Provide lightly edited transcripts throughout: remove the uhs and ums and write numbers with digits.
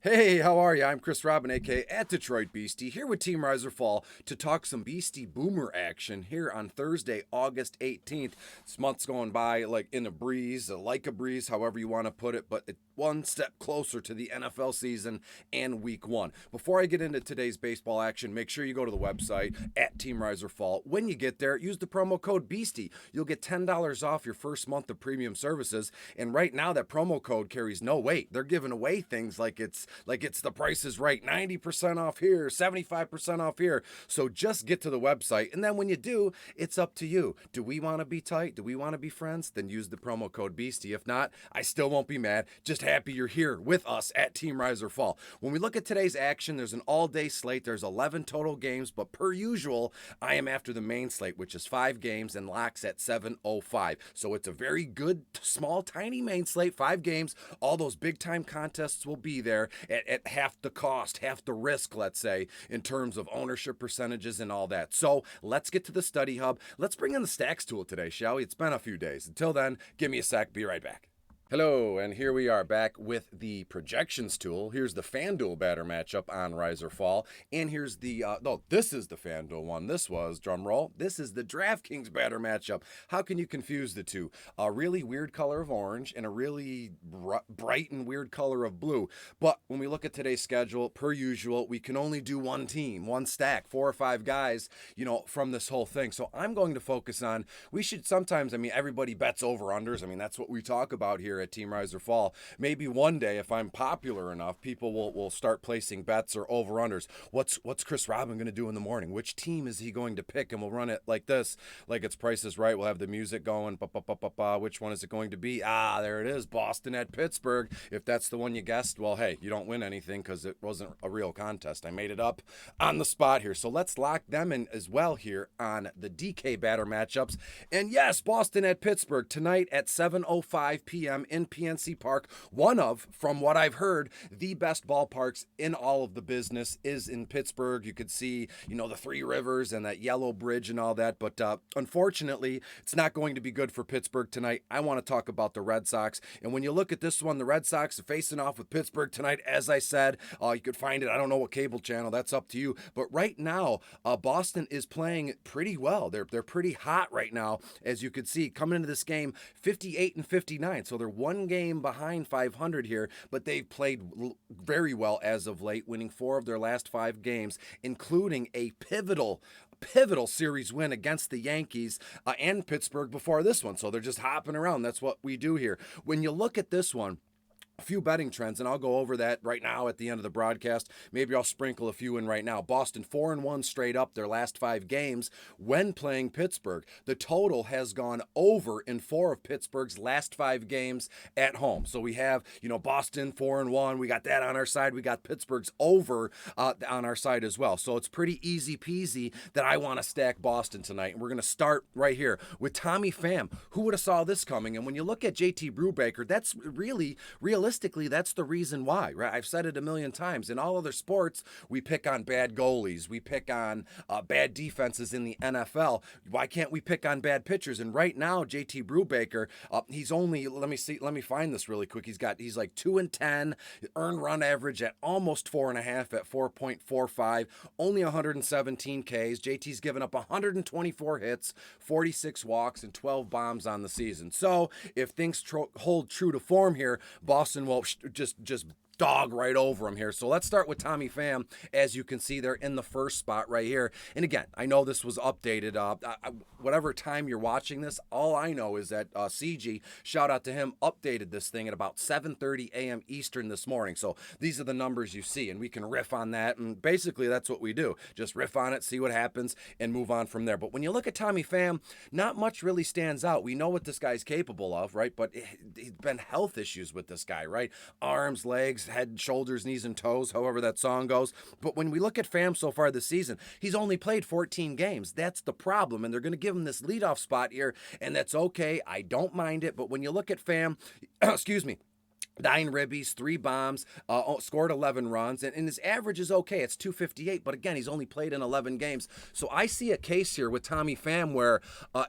Hey, how are you? I'm Chris Robin, aka at Detroit Beastie, here with Team Riser Fall to talk some Beastie Boomer action here on Thursday, August 18th. This month's going by like in a breeze, like a breeze, however you want to put it, but it's one step closer to the NFL season and week one. Before I get into today's baseball action, make sure you go to the website at Team Riser Fall. When you get there, use the promo code Beastie. You'll get $10 off your first month of premium services. And right now, that promo code carries no weight. They're giving away things like it's the price is right, 90% off here, 75% off here. So just get to the website, and then when you do, it's up to you. Do we want to be tight? Do we want to be friends? Then use the promo code Beastie. If not, I still won't be mad. Just happy you're here with us at Team Riser Fall. When we look at today's action, there's an all-day slate. There's 11 total games, but per usual, I am after the main slate, which is 5 games and locks at 7:05. So it's a very good, small, tiny main slate, 5 games. All those big-time contests will be there at half the cost, half the risk, let's say, in terms of ownership percentages and all that. So let's get to the study hub. Let's bring in the stacks tool today, shall we? It's been a few days. Until then, give me a sec. Be right back. Hello, and here we are back with the projections tool. Here's the FanDuel batter matchup on Riser Fall, and here's the, this is the FanDuel one. This was, drum roll, this is the DraftKings batter matchup. How can you confuse the two? A really weird color of orange and a really bright and weird color of blue. But when we look at today's schedule, per usual, we can only do one team, one stack, 4 or 5 guys, from this whole thing. So I'm going to focus on, we should sometimes, everybody bets over-unders. That's what we talk about here at Team Riser Fall. Maybe one day, if I'm popular enough, people will start placing bets or over-unders. What's Chris Robin going to do in the morning? Which team is he going to pick? And we'll run it like this, like it's Price is Right. We'll have the music going. Which one is it going to be? There it is. Boston at Pittsburgh. If that's the one you guessed, well, hey, you don't win anything because it wasn't a real contest. I made it up on the spot here. So let's lock them in as well here on the DK batter matchups. And yes, Boston at Pittsburgh tonight at 7:05 p.m. in PNC Park. One of, from what I've heard, the best ballparks in all of the business is in Pittsburgh. You could see, the Three Rivers and that yellow bridge and all that. But unfortunately, it's not going to be good for Pittsburgh tonight. I want to talk about the Red Sox. And when you look at this one, the Red Sox are facing off with Pittsburgh tonight. As I said, you could find it. I don't know what cable channel. That's up to you. But right now, Boston is playing pretty well. They're pretty hot right now, as you could see. Coming into this game, 58 and 59. So they're one game behind 500 here, but they've played very well as of late, winning 4 of their last 5 games, including a pivotal series win against the Yankees and Pittsburgh before this one. So they're just hopping around. That's what we do here. When you look at this one, a few betting trends, and I'll go over that right now at the end of the broadcast. Maybe I'll sprinkle a few in right now. Boston 4-1 straight up their last 5 games when playing Pittsburgh. The total has gone over in 4 of Pittsburgh's last 5 games at home. So we have, Boston 4-1. We got that on our side. We got Pittsburgh's over on our side as well. So it's pretty easy peasy that I want to stack Boston tonight. And we're going to start right here with Tommy Pham. Who would have saw this coming? And when you look at JT Brubacher, that's realistically, that's the reason why, right? I've said it a million times. In all other sports, we pick on bad goalies. We pick on bad defenses in the NFL. Why can't we pick on bad pitchers? And right now, JT Brubacher, he's only, let me find this really quick. He's like 2-10, earned run average at almost 4.5 at 4.45, only 117 Ks. JT's given up 124 hits, 46 walks, and 12 bombs on the season. So if things hold true to form here, Boston will just dog right over him here. So let's start with Tommy Pham. As you can see, they're in the first spot right here. And again, I know this was updated. Whatever time you're watching this, all I know is that CG, shout out to him, updated this thing at about 7:30 a.m. Eastern this morning. So these are the numbers you see, and we can riff on that. And basically, that's what we do. Just riff on it, see what happens, and move on from there. But when you look at Tommy Pham, not much really stands out. We know what this guy's capable of, right? But he's been health issues with this guy, right? Arms, legs, head, shoulders, knees, and toes, however that song goes. But when we look at Pham so far this season, he's only played 14 games. That's the problem. And they're going to give him this leadoff spot here, and that's okay. I don't mind it. But when you look at Pham, excuse me, 9 ribbies, 3 bombs, scored 11 runs, and his average is okay. It's 258, but again, he's only played in 11 games. So I see a case here with Tommy Pham where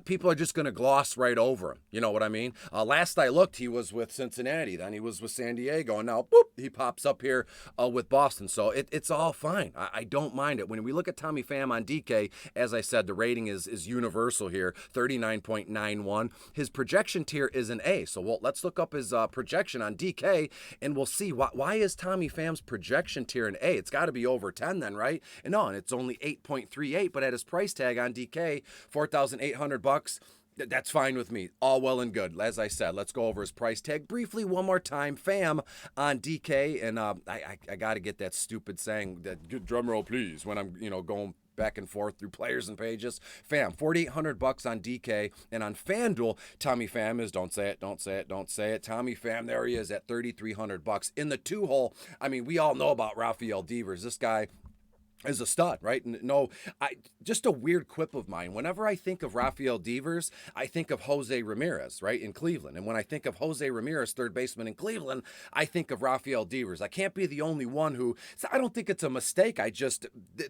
people are just going to gloss right over him. You know what I mean? Last I looked, he was with Cincinnati. Then he was with San Diego, and now, boop, he pops up here with Boston. So it's all fine. I don't mind it. When we look at Tommy Pham on DK, as I said, the rating is universal here, 39.91. His projection tier is an A. So let's look up his projection on DK. And we'll see why is Tommy Pham's projection tier an A? It's got to be over 10 then, right? And no, and it's only 8.38, but at his price tag on DK, $4,800. That's fine with me. All well and good. As I said, let's go over his price tag briefly one more time. Pham on DK, and I got to get that stupid saying, that drum roll please, when I'm going back and forth through players and pages. Pham, $4,800 on DK, and on FanDuel, Tommy Pham is, don't say it, don't say it, don't say it. Tommy Pham, there he is at $3,300 in the 2-hole. I mean, we all know about Rafael Devers. This guy is a stud, right? No, just a weird quip of mine. Whenever I think of Rafael Devers, I think of Jose Ramirez, right, in Cleveland. And when I think of Jose Ramirez, third baseman in Cleveland, I think of Rafael Devers. I can't be the only one who, I don't think it's a mistake.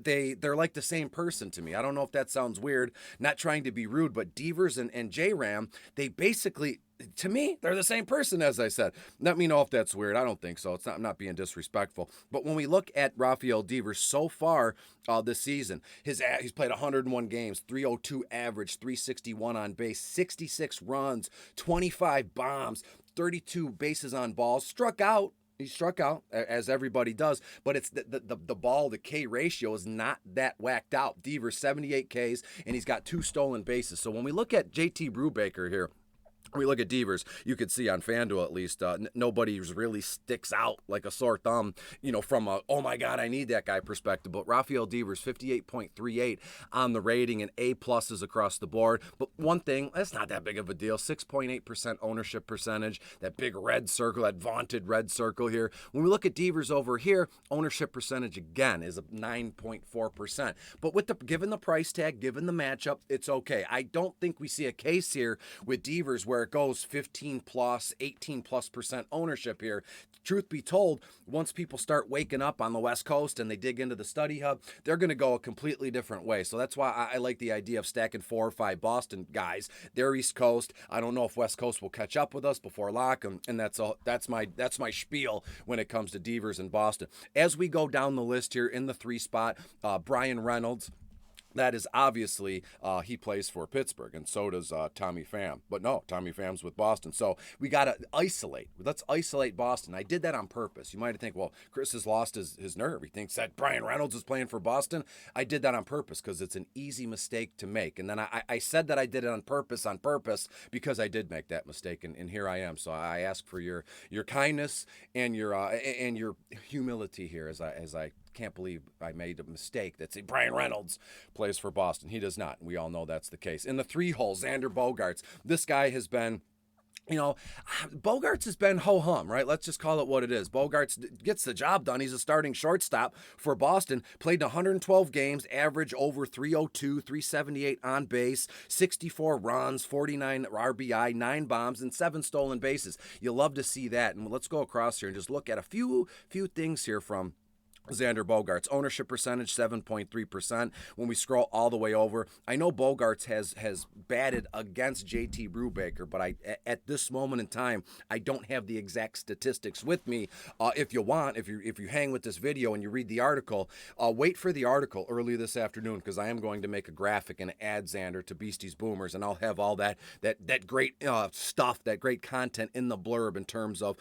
They're like the same person to me. I don't know if that sounds weird, not trying to be rude, but Devers and J-Ram, they basically, to me, they're the same person, as I said. Let me know if that's weird. I don't think so. I'm not being disrespectful. But when we look at Rafael Devers so far this season, he's played 101 games, 302 average, 361 on base, 66 runs, 25 bombs, 32 bases on balls, struck out. He struck out, as everybody does, but it's the ball to K ratio is not that whacked out. Devers, 78 Ks, and he's got 2 stolen bases. So when we look at JT Brubacher here, we look at Devers, you could see on FanDuel at least, nobody really sticks out like a sore thumb, from a, oh my God, I need that guy perspective. But Rafael Devers, 58.38 on the rating and A pluses across the board. But one thing, that's not that big of a deal, 6.8% ownership percentage, that big red circle, that vaunted red circle here. When we look at Devers over here, ownership percentage again is 9.4%. But given the price tag, given the matchup, it's okay. I don't think we see a case here with Devers where it goes 15 plus, 18 plus % ownership here. Truth be told, once people start waking up on the West Coast and they dig into the study hub, they're going to go a completely different way. So that's why I like the idea of stacking 4 or 5 Boston guys. They're East Coast. I don't know if West Coast will catch up with us before lock, and that's my spiel when it comes to Devers and Boston. As we go down the list here in the 3 spot, Brian Reynolds. That is obviously, he plays for Pittsburgh, and so does Tommy Pham. But no, Tommy Pham's with Boston. So we got to isolate. Let's isolate Boston. I did that on purpose. You might think, well, Chris has lost his nerve. He thinks that Brian Reynolds is playing for Boston. I did that on purpose because it's an easy mistake to make. And then I said that I did it on purpose because I did make that mistake, and here I am. So I ask for your kindness and your humility here as I can't believe I made a mistake that say Brian Reynolds plays for Boston. He does not. And we all know that's the case. In the 3 hole, Xander Bogaerts. This guy has been, Bogaerts has been ho-hum, right? Let's just call it what it is. Bogaerts gets the job done. He's a starting shortstop for Boston. Played 112 games, average over 302, 378 on base, 64 runs, 49 RBI, 9 bombs, and 7 stolen bases. You love to see that. And let's go across here and just look at a few things here from Xander Bogaerts. Ownership percentage 7.3%. When we scroll all the way over, I know Bogaerts has batted against JT Brubacher, but at this moment in time, I don't have the exact statistics with me. If you hang with this video and you read the article, wait for the article early this afternoon, because I am going to make a graphic and add Xander to Beasties Boomers, and I'll have all that great stuff, that great content in the blurb in terms of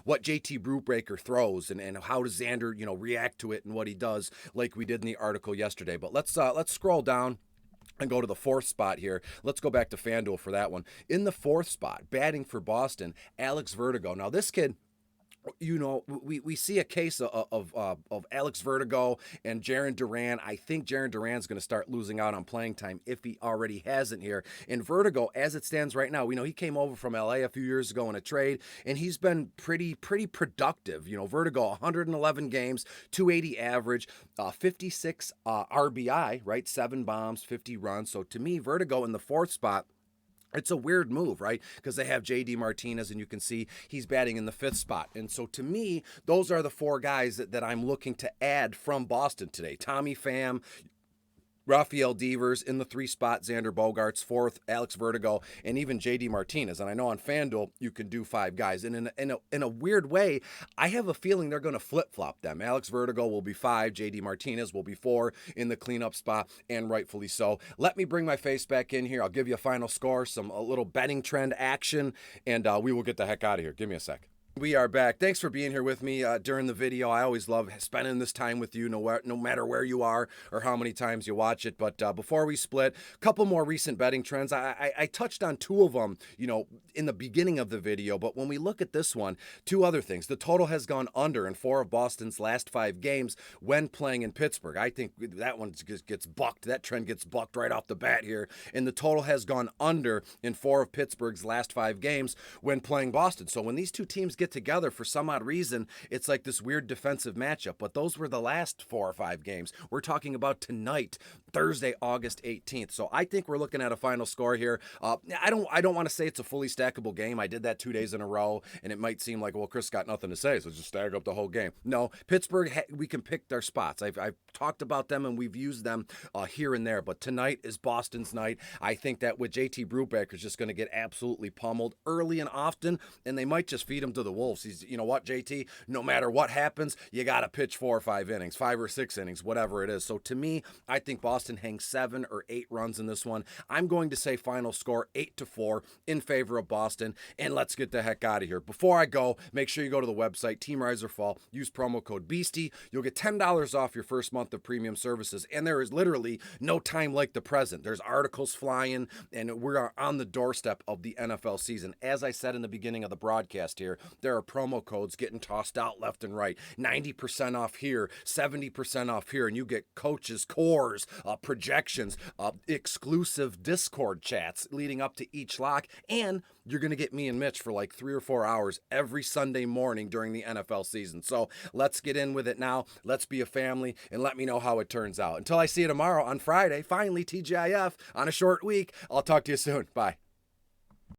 what JT Brubacher throws and how does Xander react to it and what he does, like we did in the article yesterday. But let's scroll down and go to the 4th spot here. Let's go back to FanDuel for that one. In the 4th spot, batting for Boston, Alex Verdugo. Now this kid, we see a case of Alex Verdugo and Jarren Duran. I think Jarren Duran's going to start losing out on playing time if he already hasn't here. And Verdugo, as it stands right now, we know he came over from LA a few years ago in a trade, and he's been pretty productive. Verdugo, 111 games, 280 average, 56 RBI, right? 7 bombs, 50 runs. So to me, Verdugo in the 4th spot, It's a weird move, right? Because they have JD Martinez, and you can see he's batting in the 5th spot. And so to me, those are the 4 guys that I'm looking to add from Boston today. Tommy Pham, Rafael Devers in the 3 spot, Xander Bogaerts 4th, Alex Vertigo, and even JD Martinez. And I know on FanDuel you can do 5 guys. And in a weird way, I have a feeling they're going to flip-flop them. Alex Vertigo will be 5, JD Martinez will be 4 in the cleanup spot, and rightfully so. Let me bring my face back in here. I'll give you a final score, a little betting trend action, and we will get the heck out of here. Give me a sec. We are back. Thanks for being here with me during the video. I always love spending this time with you, no matter where you are or how many times you watch it. But before we split, a couple more recent betting trends. I touched on 2 of them, in the beginning of the video. But when we look at this one, 2 other things. The total has gone under in 4 of Boston's last 5 games when playing in Pittsburgh. I think that one just gets bucked. That trend gets bucked right off the bat here. And the total has gone under in 4 of Pittsburgh's last 5 games when playing Boston. So when these 2 teams get together, for some odd reason, it's like this weird defensive matchup. But those were the last 4 or 5 games. We're talking about tonight, Thursday, August 18th. So I think we're looking at a final score here. I don't want to say it's a fully stackable game. I did that 2 days in a row, and it might seem like, well, Chris got nothing to say, so just stack up the whole game. No, Pittsburgh, we can pick their spots. I've talked about them, and we've used them here and there. But tonight is Boston's night. I think that with JT Brubacher is just going to get absolutely pummeled early and often, and they might just feed him to the Wolves. You know what, JT? No matter what happens, you got to pitch 4 or 5 innings, 5 or 6 innings, whatever it is. So to me, I think Boston hangs 7 or 8 runs in this one. I'm going to say final score 8-4 in favor of Boston, and let's get the heck out of here. Before I go, make sure you go to the website, Team Rise or Fall, use promo code BEASTIE. You'll get $10 off your first month of premium services, and there is literally no time like the present. There's articles flying, and we're on the doorstep of the NFL season. As I said in the beginning of the broadcast here, there are promo codes getting tossed out left and right. 90% off here, 70% off here, and you get coaches, cores, projections, exclusive Discord chats leading up to each lock, and you're going to get me and Mitch for like 3 or 4 hours every Sunday morning during the NFL season. So let's get in with it now. Let's be a family, and let me know how it turns out. Until I see you tomorrow on Friday, finally TGIF on a short week. I'll talk to you soon. Bye.